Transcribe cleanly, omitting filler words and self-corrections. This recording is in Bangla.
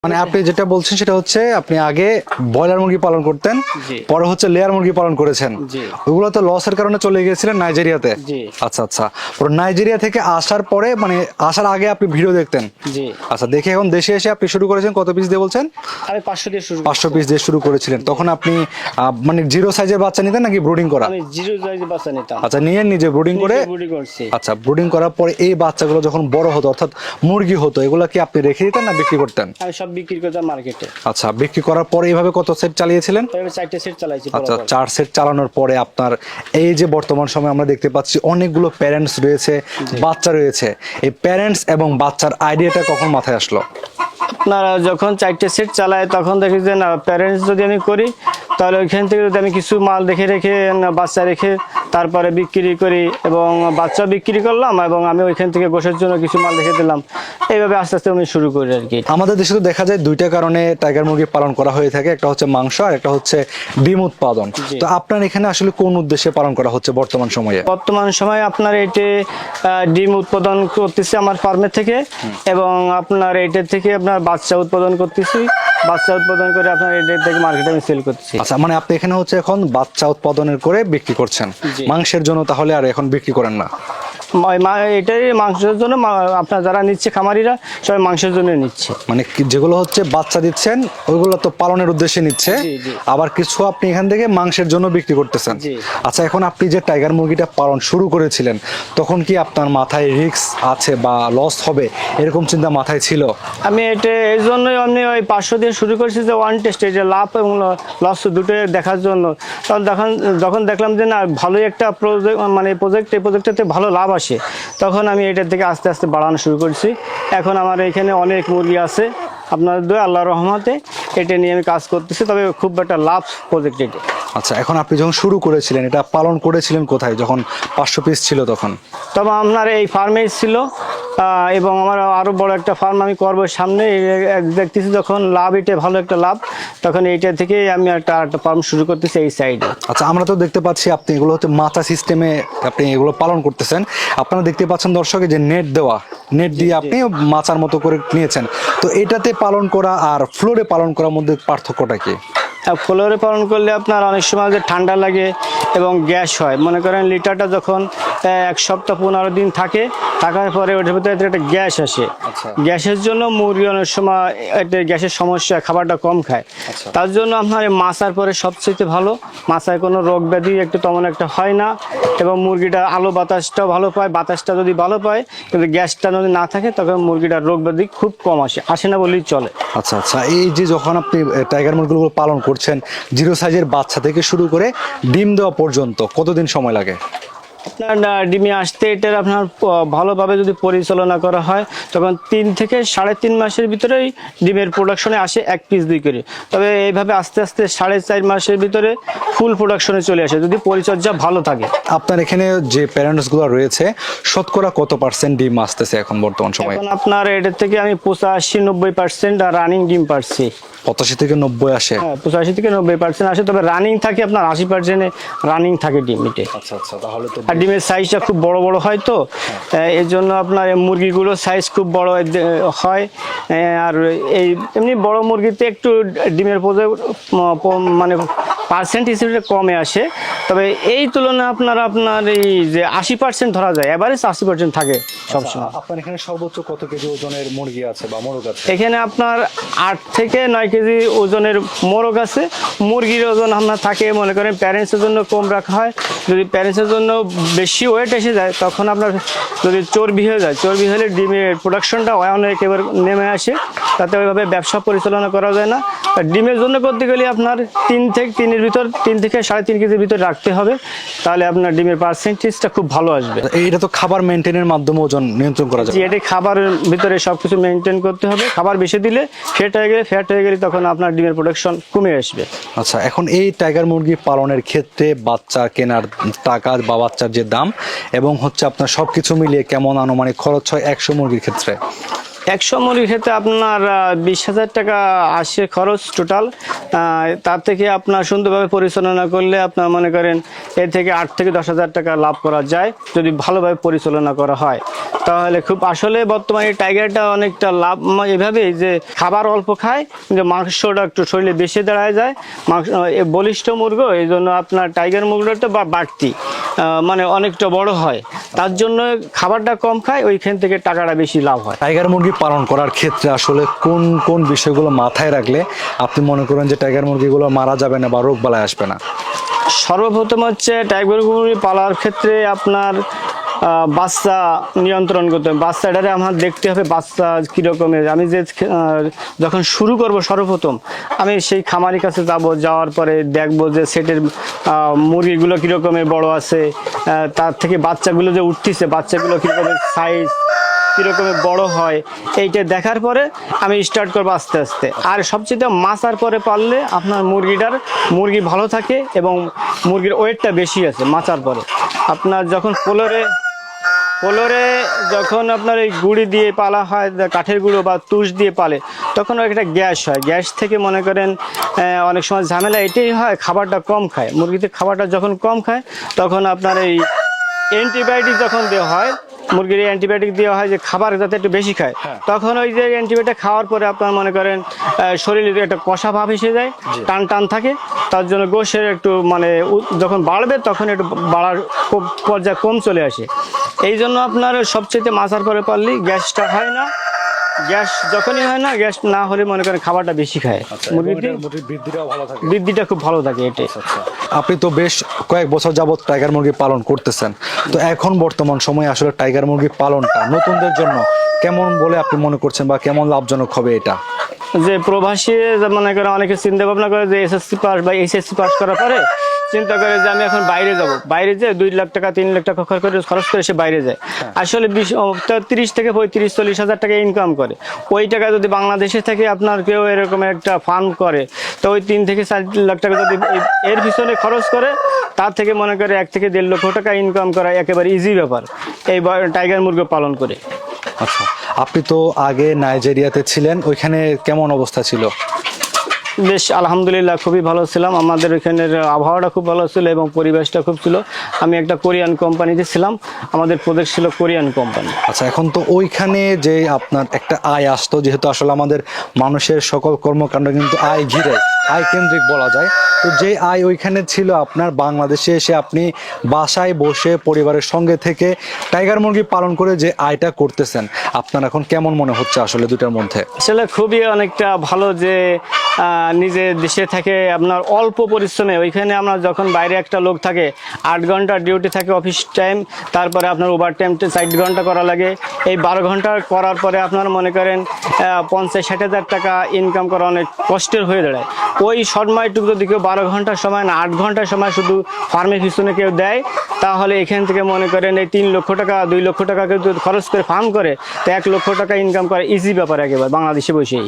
মানে আপনি যেটা বলছেন সেটা হচ্ছে আপনি আগে ব্রয়লার মুরগি পালন করতেন, পরে হচ্ছে লেয়ার মুরগি পালন করেছেন। ওইগুলো তো লসের কারণে চলে গিয়েছিলেন নাইজেরিয়াতে। আচ্ছা আচ্ছা, পুরো নাইজেরিয়া থেকে আসার পরে মানে আসার আগে আপনি ভিডিও দেখতেন? আচ্ছা, দেখে এখন দেশে এসে আপনি শুরু করেছেন কত পিস দিয়ে বলছেন? আমি 500 দিয়ে শুরু 500 পিস দিয়ে শুরু করেছিলেন। তখন আপনি মানে জিরো সাইজের বাচ্চা নিতেন নাকি ব্রুডিং করা? আমি জিরো সাইজের বাচ্চা নিতাম। আচ্ছা, নিয়ে নিজে ব্রুডিং করে? ব্রুডিং করছি। আচ্ছা, ব্রুডিং করার পরে এই বাচ্চাগুলো যখন বড় হতো অর্থাৎ মুরগি হতো, এগুলা কি আপনি রেখে দিতেন না বিক্রি করতেন? আমি সব বিক্রি করতাম মার্কেটে। আচ্ছা, বিক্রি করার পরে এইভাবে কত সেট চালিয়েছিলেন? আমি 4টে সেট চালাইছি। আচ্ছা, 4 সেট চালানোর পরে আপনার এই যে বর্তমান সময়ে আমরা দেখতে পাচ্ছি অনেকগুলো প্যারেন্টস রয়েছে, বাচ্চা রয়েছে, এই প্যারেন্টস এবং বাচ্চার আইডিয়াটা কখন মাথায় আসলো? আপনারা যখন 4টে সেট চালায় তখন দেখি যে না, প্যারেন্টস যদি আমি করি তাহলে ওইখান থেকে যদি আমি কিছু মাল রেখে বাচ্চা রেখে তারপরে বিক্রি করি এবং বাচ্চা বিক্রি করলাম এবং আমি ওইখান থেকে গোশের জন্য কিছু মাল রেখে দিলাম, এইভাবে আস্তে আস্তে আমি শুরু করি আর কি। আমাদের দেশে তো দেখা যায় দুইটা কারণে টাইগার মুরগি পালন করা হয়ে থাকে, একটা হচ্ছে মাংস আর একটা হচ্ছে ডিম উৎপাদন। তো আপনার এখানে আসলে কোন উদ্দেশ্যে পালন করা হচ্ছে বর্তমান সময়ে? বর্তমান সময়ে আপনার এটি ডিম উৎপাদন করতেছি আমার ফার্মে থেকে এবং আপনার এইটার থেকে আপনার বাচ্চা উৎপাদন করতেছি। বাচ্চা উৎপাদন করে আপনার এটা থেকে মার্কেটে আমি সেল করতেছি। আচ্ছা, মানে আপনি এখানে হচ্ছে এখন বাচ্চা উৎপাদনের করে বিক্রি করছেন, মাংসের জন্য তাহলে আর এখন বিক্রি করেন না? এটাই মাংসের জন্য, আপনার যারা নিচ্ছে খামারিরা সবাই মাংসের জন্য নিচ্ছে। মানে যেগুলো হচ্ছে বাচ্চা দিচ্ছেন ওইগুলো তো পালনের উদ্দেশ্যে নিচ্ছে, আবার কিছু আপনি এখান থেকে মাংসের জন্য বিক্রি করতেছেন। আচ্ছা, এখন আপনি যে টাইগার মুরগিটা পালন শুরু করেছিলেন তখন কি আপনার মাথায় রিস্ক আছে বা লস হবে এরকম চিন্তা মাথায় ছিল? আমি এটা এই জন্যই আমি ওই 500 দিয়ে শুরু করেছি যে ওয়ান টেস্টে যে লাভ এবং লস দুটোই দেখার জন্য। তখন যখন দেখলাম যে না, ভালোই একটা প্রজেক্টটাতে ভালো লাভ আসে, তখন আমি এটার থেকে আস্তে আস্তে বাড়ানো শুরু করছি। এখন আমার এখানে অনেক মুরগি আছে আপনার আল্লাহর রহমতে, এটা নিয়ে আমি কাজ করতেছি। তবে খুব একটা লাভ প্রজেক্ট এটা। আচ্ছা, এখন আপনি যখন শুরু করেছিলেন এটা পালন করেছিলেন কোথায় যখন 500 পিস ছিল তখন? তবে আপনার এই ফার্মেই ছিল এবং আমার আরও বড় একটা ফার্ম আমি করবো সামনে। দেখতেছি যখন লাভ, এটা ভালো একটা লাভ, তখন এইটা থেকে আমি একটা ফার্ম শুরু করতেছি এই সাইডে। আচ্ছা, আমরা তো দেখতে পাচ্ছি আপনি এগুলো হচ্ছে মাচা সিস্টেমে আপনি এগুলো পালন করতেছেন। আপনারা দেখতে পাচ্ছেন দর্শকে যে নেট দেওয়া, নেট দিয়ে আপনি মাচার মতো করে নিয়েছেন। তো এটাতে পালন করা আর ফ্লোরে পালন করার মধ্যে পার্থক্যটা কি? ফ্লোরে পালন করলে আপনার অনেক সময় যে ঠান্ডা লাগে এবং গ্যাস হয়। মনে করেন লিটারটা যখন 1 সপ্তাহ 15 দিন থাকার পরে ওটার ভিতরে একটা গ্যাস আসে। গ্যাসের জন্য মুরগি অনেক সময় একটা গ্যাসের সমস্যা, খাবারটা কম খায়। তার জন্য আপনার মাছার পরে সবচেয়ে ভালো, মাছায় কোনো রোগ ব্যাধি একটু তেমন একটা হয় না এবং মুরগিটা আলো বাতাসটাও ভালো পায়। বাতাসটা যদি ভালো পায় কিন্তু গ্যাসটা যদি না থাকে তখন মুরগিটার রোগ ব্যাধি খুব কম আসে না বলেই চলে। আচ্ছা আচ্ছা, এই যে যখন আপনি টাইগার মুরগিগুলো পালন করছেন, জিরো সাইজের বাচ্চা থেকে শুরু করে ডিম দেওয়া পর্যন্ত কতদিন সময় লাগে? আপনার ডিমে আসতে এটার আপনার ভালোভাবে যদি পরিচালনা করা হয় তখন 3 থেকে 3.5 মাসের ভিতরেই ডিমের প্রোডাকশনে আসে 1 পিস 2 করে। তবে এইভাবে আস্তে আস্তে 4.5 মাসের ভিতরে ফুল প্রোডাকশনে চলে আসে যদি পরিচর্যা ভালো থাকে। আপনার এখানে যে প্যারেন্টসগুলো রয়েছে শতকরা কত % ডিম আসতেছে এখন বর্তমান সময়ে? এখন আপনার এটার থেকে আমি 85-90% রানিং ডিম পাচ্ছি। 85 থেকে 90 আসে? হ্যাঁ, 85 থেকে 90% আসে। তবে রানিং থাকে আপনার 80% রানিং থাকে ডিম এটে। আচ্ছা আচ্ছা, তাহলে তো আর ডিমের সাইজটা খুব বড় বড় হয়, তো এর জন্য আপনার মুরগিগুলোর সাইজ খুব বড় হয়। আর এই এমনি বড় মুরগিতে একটু ডিমের মানে পার্সেন্ট হিসেবে কমে আসে। তবে এই তুলনায় আপনার এই যে 80% ধরা যায়, এভারেজ 80% থাকে সবসময়। আপনার এখানে সর্বোচ্চ কত কেজি ওজনের মুরগি আছে বা মোরগ আছে? এখানে আপনার 8 থেকে 9 কেজি ওজনের মোরগ আছে। মুরগির ওজন আপনার থাকে, মনে করেন প্যারেন্টসের জন্য কম রাখা হয়। যদি প্যারেন্টসের জন্য বেশি ওয়েট এসে যায় তখন আপনার যদি চর্বি হয়ে যায়, চর্বি হলে ডিমের প্রোডাকশনটা অনেক একেবারে নেমে আসে, তাতে ওইভাবে ব্যবসা পরিচালনা করা যায় না। ডিমের জন্য করতে গেলে আপনার 3 থেকে 3.5 কেজির ভিতর রাখতে হবে, তাহলে আপনার ডিমের পার্সেন্টেজটা খুব ভালো আসবে। এটা তো খাবার মেনটেনের মাধ্যমে ওজন নিয়ন্ত্রণ করা যায়? এটা খাবারের ভিতরে সবকিছু মেনটেন করতে হবে। খাবার বেশি দিলে ফ্যাট হয়ে গেলে তখন আপনার ডিমের প্রোডাকশন কমে আসবে। আচ্ছা, এখন এই টাইগার মুরগি পালনের ক্ষেত্রে বাচ্চা কেনার টাকা বা বাচ্চার যে দাম এবং হচ্ছে আপনার সবকিছু মিলিয়ে কেমন আনুমানিক খরচ হয় 100 মুরগির ক্ষেত্রে? 100 মুরগির ক্ষেত্রে আপনার 20,000 টাকা আসে খরচ টোটাল। তার থেকে আপনার সুন্দরভাবে পরিচালনা করলে আপনার মনে করেন এর থেকে 8 থেকে 10,000 টাকা লাভ করা যায় যদি ভালোভাবে পরিচালনা করা হয়। তাহলে খুব আসলে বর্তমানে টাইগারটা অনেকটা লাভ এভাবেই যে খাবার অল্প খায় কিন্তু মাংসটা একটু শরীরে বেশি দাঁড়ায় যায়। মাংস বলিষ্ঠ মুরগ, এই জন্য আপনার টাইগার মুরগিটা বাড়তি মানে অনেকটা বড় হয়, তার জন্য খাবারটা কম খায়, ওইখান থেকে টাকাটা বেশি লাভ হয়। টাইগার মুরগি পালন করার ক্ষেত্রে আসলে কোন কোন বিষয়গুলো মাথায় রাখলে আপনি মনে করেন যে টাইগার মুরগিগুলো মারা যাবে না বা রোগ বালাই আসবে না? সর্বপ্রথম হচ্ছে টাইগার মুরগি পালার ক্ষেত্রে আপনার বাচ্চা নিয়ন্ত্রণ করতে হবে। বাচ্চাটারে আমার দেখতে হবে বাচ্চা কীরকমের। আমি যে যখন শুরু করব সর্বপ্রথম আমি সেই খামারির কাছে যাব, যাওয়ার পরে দেখবো যে সেটের মুরগিগুলো কীরকমের বড় আছে, তার থেকে বাচ্চাগুলো যে উঠতেছে বাচ্চাগুলো কীরকমের সাইজ, কীরকমের বড় হয়, এইটা দেখার পরে আমি স্টার্ট করবো আস্তে আস্তে। আর সবচেয়ে মাছার পরে পারলে আপনার মুরগি ভালো থাকে এবং মুরগির ওয়েটটা বেশি আছে মাছার পরে। আপনার যখন পোলরে যখন আপনার এই গুঁড়ি দিয়ে পালা হয়, কাঠের গুঁড়ো বা তুষ দিয়ে পালে, তখন একটা গ্যাস হয়। গ্যাস থেকে মনে করেন অনেক সময় ঝামেলা এটাই হয়, খাবারটা কম খায় মুরগিতে। খাবারটা যখন কম খায় তখন আপনার এই অ্যান্টিবায়োটিক যখন দেওয়া হয়, মুরগির অ্যান্টিবায়োটিক দেওয়া হয় যে খাবার যাতে একটু বেশি খায়, তখন ওই যে অ্যান্টিবায়োটিক খাওয়ার পরে আপনার মনে করেন শরীরে একটা কষা ভাব এসে যায়, টান টান থাকে। তার জন্য গোশের একটু মানে যখন বাড়বে তখন একটু বাড়ার পর্যায়ে কম চলে আসে। এই জন্য আপনার সবচেয়ে মাছার পরে পারলেই গ্যাসটা হয় না। গ্যাস যখনই হয় না, গ্যাস না হলে মনে করেন খাবারটা বেশি খায়, মুরগির বৃদ্ধিটা খুব ভালো থাকে এটাই। আপনি তো বেশ কয়েক বছর যাবত টাইগার মুরগি পালন করতেছেন, তো এখন বর্তমান সময়ে আসলে টাইগার মুরগি পালনটা নতুনদের জন্য কেমন বলে আপনি মনে করছেন বা কেমন লাভজনক হবে এটা? যে প্রবাসী মনে করে অনেকে চিন্তা ভাবনা করে যে এসএসসি পাস বা এইচএসসি পাস করার পরে চিন্তা করে যে আমি এখন বাইরে যাব, বাইরে যেয়ে 2 লাখ টাকা 3 লাখ টাকা খরচ করে সে বাইরে যায়। আসলে 30 থেকে 35-40 হাজার টাকা ইনকাম করে। ওই টাকা যদি বাংলাদেশে থেকে আপনার কেউ এরকম একটা ফার্ম করে, তো ওই 3 থেকে 4 লাখ টাকা যদি এর পিছনে খরচ করে, তার থেকে মনে করে 1 থেকে 1.5 লক্ষ টাকা ইনকাম করা একেবারে ইজি ব্যাপার এই টাইগার মুরগি পালন করে। আচ্ছা, আপনি তো আগে নাইজেরিয়াতে ছিলেন, ওইখানে কেমন অবস্থা ছিল? বেশ আলহামদুলিল্লাহ খুবই ভালো ছিলাম। আমাদের ওইখানের আবহাওয়াটা খুব ভালো ছিল এবং পরিবেশটা খুব ছিল। আমি একটা কোরিয়ান কোম্পানিতে ছিলাম, আমাদের প্রজেক্ট ছিল কোরিয়ান কোম্পানি। আচ্ছা, এখন তো ওইখানে যে আপনার একটা আয় আসতো, যেহেতু আসলে আমাদের মানুষের সকল কর্মকাণ্ড কিন্তু আয় ঘিরে, আয় কেন্দ্রিক বলা যায়, তো যে আয় ওইখানে ছিল আপনার বাংলাদেশে এসে আপনি বাসায় বসে পরিবারের সঙ্গে থেকে টাইগার মুরগি পালন করে যে আয়টা করতেছেন, আপনার এখন কেমন মনে হচ্ছে আসলে দুটার মধ্যে? আসলে খুবই অনেকটা ভালো যে নিজে দেশে থেকে আপনার অল্প পরিশ্রমে, ওইখানে আমরা যখন বাইরে একটা লোক থাকে 8 ঘন্টা ডিউটি থাকে অফিস টাইম, তারপরে আপনার ওভার টাইম 4 ঘন্টা করা লাগে। এই 12 ঘন্টা করার পরে আপনার মনে করেন 50-60 হাজার টাকা ইনকাম করা অনেক কষ্টের হয়ে দাঁড়ায়। ওই সময়টুকু যদি কেউ 12 ঘন্টার সময় না 8 ঘন্টার সময় শুধু ফার্মের পিছনে কেউ দেয়, তাহলে এখান থেকে মনে করেন এই 3 লক্ষ টাকা 2 লক্ষ টাকা কেউ খরচ করে ফার্ম করে, তো 1 লক্ষ টাকা ইনকাম করে ইজি ব্যাপার একেবারে বাংলাদেশে বসেই।